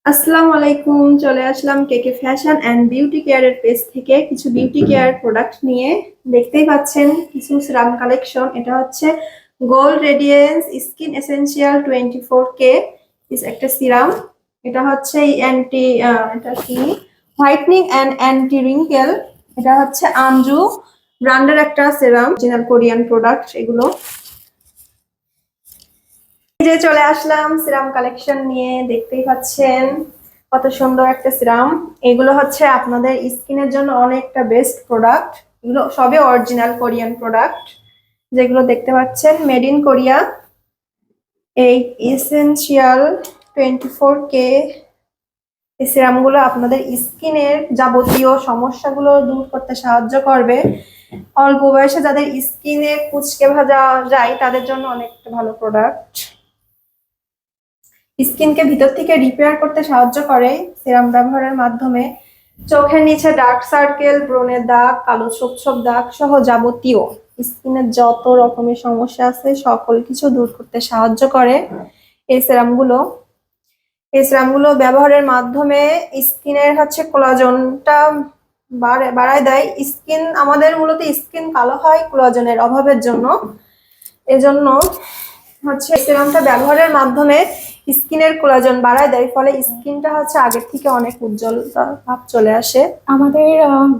আসসালামু আলাইকুম, চলে আসলাম কেকে ফ্যাশন অ্যান্ড বিউটি কেয়ারের পেজ থেকে কিছু বিউটি কেয়ার প্রোডাক্ট নিয়ে। দেখতেই পাচ্ছেন কিছু সিরাম কালেকশন। এটা হচ্ছে gold radiance skin essential 24K একটা সিরাম। এটা হচ্ছে অ্যান্টি এটা কি হোয়াইটনিং অ্যান্ড অ্যান্টি রিঙ্কেল। এটা হচ্ছে আঞ্জু ব্র্যান্ডের একটা সিরাম, অরিজিনাল কোরিয়ান প্রোডাক্ট এগুলো। যে চলে আসলাম সিরাম কালেকশন নিয়ে, দেখতেই পাচ্ছেন কত সুন্দর একটা সিরাম। এগুলো হচ্ছে আপনাদের স্কিনের জন্য অনেকটা বেস্ট প্রোডাক্ট। এগুলো সবই অরিজিনাল কোরিয়ান প্রোডাক্ট, যেগুলো দেখতে পাচ্ছেন মেড ইন কোরিয়া। এই এসেনশিয়াল 24K এই সিরামগুলো আপনাদের স্কিনের যাবতীয় সমস্যাগুলো দূর করতে সাহায্য করবে। অল্প বয়সে যাদের স্কিনে কুচকে ভাজা যায় তাদের জন্য অনেকটা ভালো প্রোডাক্ট। স্কিনকে ভিতর থেকে রিপেয়ার করতে সাহায্য করে সিরাম ব্যবহারের মাধ্যমে। চোখের নিচে ডার্ক সার্কেল, ব্রণের দাগ, কালো ছোপ ছোপ দাগ সহ যাবতীয় স্কিনের যত রকমের সমস্যা আছে সকল কিছু দূর করতে সাহায্য করে এই সিরামগুলো। এই সিরামগুলো ব্যবহারের মাধ্যমে স্কিনের হচ্ছে কোলাজনটা বাড়ায় দেয়। স্কিন আমাদের মূলত স্কিন কালো হয় কোলাজনের অভাবের জন্য। এজন্য হচ্ছে সিরামটা ব্যবহারের মাধ্যমে স্কিনের কোলাজেন বাড়ায় দেয়, ফলে স্কিনটা হচ্ছে আগের থেকে অনেক উজ্জ্বল ভাব চলে আসে। আমাদের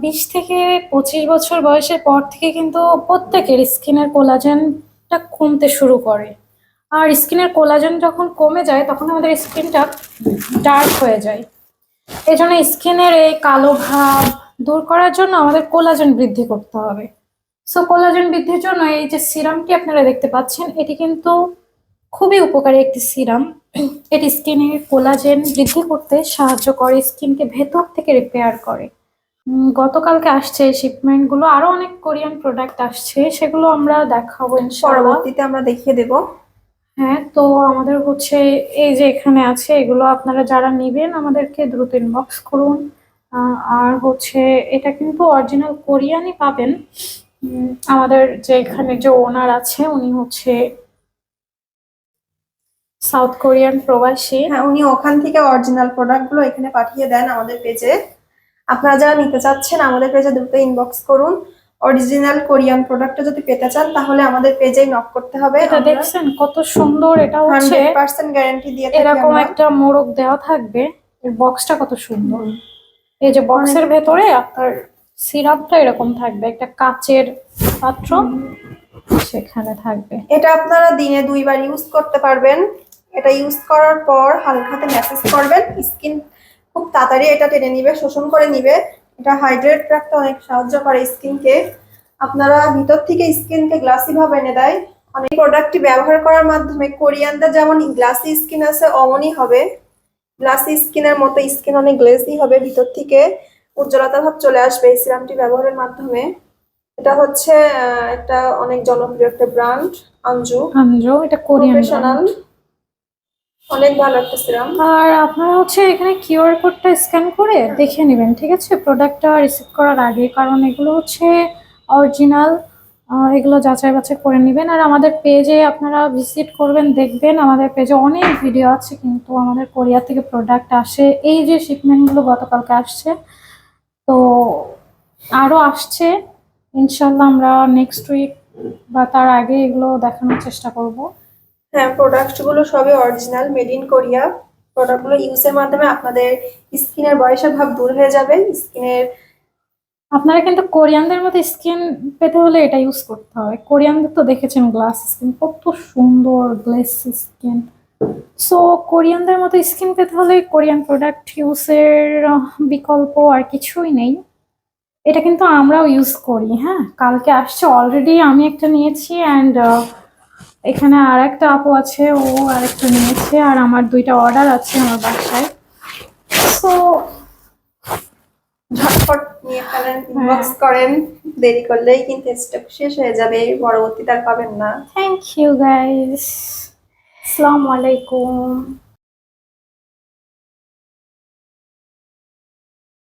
20 থেকে 25 বছর বয়সের পর থেকে কিন্তু প্রত্যেকের স্কিনের কোলাজেনটা কমতে শুরু করে। আর স্কিনের কোলাজেন যখন কমে যায় তখন আমাদের স্কিনটা ডার্ক হয়ে যায়। এই জন্য স্কিনের এই কালো ভাব দূর করার জন্য আমাদের কোলাজেন বৃদ্ধি করতে হবে। সো কোলাজেন বৃদ্ধির জন্য এই যে সিরামটি আপনারা দেখতে পাচ্ছেন, এটি কিন্তু খুবই উপকারী একটি সিরাম। এটি স্কিনের কোলাজেন বৃদ্ধি করতে সাহায্য করে, স্কিনকে ভেতর থেকে রিপেয়ার করে। গতকালকে আসছে এই শিপমেন্ট গুলো, আরো অনেক কোরিয়ান প্রোডাক্ট আসছে, সেগুলো আমরা দেখাবো ইনশাআল্লাহ, পরবর্তীতে আমরা দেখিয়ে দেব। হ্যাঁ, তো আমাদের হচ্ছে এই যে এখানে আছে, এগুলো আপনারা যারা নিবেন আমাদেরকে দ্রুত ইনবক্স করুন। আর হচ্ছে এটা কিন্তু অরিজিনাল কোরিয়ানই পাবেন। আমাদের যে এখানে যে ওনার আছে উনি হচ্ছে সাউথ কোরিয়ান প্রবাসী। হ্যাঁ, উনি ওখান থেকে অরিজিনাল প্রোডাক্ট গুলো এখানে পাঠিয়ে দেন আমাদের পেজে। আপনারা যারা নিতে চাচ্ছেন আমাদের পেজে দ্রুত ইনবক্স করুন। অরিজিনাল কোরিয়ান প্রোডাক্টটা যদি পেতে চান তাহলে আমাদের পেজেই নক করতে হবে। এটা দেখছেন কত সুন্দর, এটা হচ্ছে 100% গ্যারান্টি দিয়ে থাকি এরকম আমরা। একটা মোড়ক দেওয়া থাকবে। এর বক্সটা কত সুন্দর। এই যে বক্সের ভেতরে আপনার সিরাপটা এরকম থাকবে, একটা কাচের পাত্র সেখানে থাকবে। এটা আপনারা দিনে 2 বার ইউজ করতে পারবেন। এটা ইউজ করার পর হালকা হাতে ম্যাসেজ করবেন, স্কিন খুব তাড়াতাড়ি এটা টেনে নিবে, শোষণ করে নিবে। এটা হাইড্রেট রাখতে অনেক সাহায্য করে স্কিনকে। আপনারা ভিতর থেকে স্কিনকে গ্লাসি ভাবে এনে দেয়। অনেক প্রোডাক্টটি ব্যবহার করার মাধ্যমে কোরিয়ানদের যেমন গ্লাসি স্কিন আছে অমনই হবে। গ্লাসি স্কিনের মতো স্কিন অনেক গ্লেজি হবে, ভিতর থেকে উজ্জ্বলতা ভাব চলে আসবে এই সিরামটি ব্যবহারের মাধ্যমে। এটা হচ্ছে একটা অনেক জনপ্রিয় একটা ব্র্যান্ড, আঞ্জু। এটা কোরিয়ান প্রফেশনাল, অনেক ভালো একটা সিরাম। আর আপনারা হচ্ছে এখানে কিউআর কোডটা স্ক্যান করে দেখে নেবেন, ঠিক আছে, প্রোডাক্টটা রিসিভ করার আগে, কারণ এগুলো হচ্ছে অরিজিনাল। এগুলো যাচাই বাছাই করে নেবেন। আর আমাদের পেজে আপনারা ভিজিট করবেন, দেখবেন আমাদের পেজে অনেক ভিডিও আছে, কিন্তু আমাদের কোরিয়া থেকে প্রোডাক্ট আসে। এই যে শিপমেন্টগুলো গতকালকে আসছে, তো আরও আসছে ইনশাল্লাহ। আমরা নেক্সট উইক বা তার আগে এগুলো দেখানোর চেষ্টা করব। হ্যাঁ, প্রোডাক্টগুলো সবই অরিজিনাল, মেড ইন কোরিয়া। প্রোডাক্টগুলো ইউজের মাধ্যমে আপনাদের স্কিনের বয়সের ভাব দূর হয়ে যাবে। স্কিনের আপনারা কিন্তু কোরিয়ানদের মতো স্কিন পেতে হলে এটা ইউজ করতে হবে। কোরিয়ানদের তো দেখেছেন গ্লাস স্কিন, কত সুন্দর গ্লেস স্কিন। সো কোরিয়ানদের মতো স্কিন পেতে হলে কোরিয়ান প্রোডাক্ট ইউজের বিকল্প আর কিছুই নেই। এটা কিন্তু আমরাও ইউজ করি। হ্যাঁ, কালকে আসছে অলরেডি, আমি একটা নিয়েছি, অ্যান্ড এখানে আর একটা আপু আছে, ও আরেকটা নিয়েছে, আর আমার 2টা অর্ডার আছে আমার বাসায়। সো ঝটপট নিয়ে ফেলেন, ইনবক্স করেন। দেরি করলেই কিন্তু স্টক শেষ হয়ে যাবে, পরবর্তীতে আর পাবেন না। থ্যাংক ইউ গাইস, আসসালামু আলাইকুম।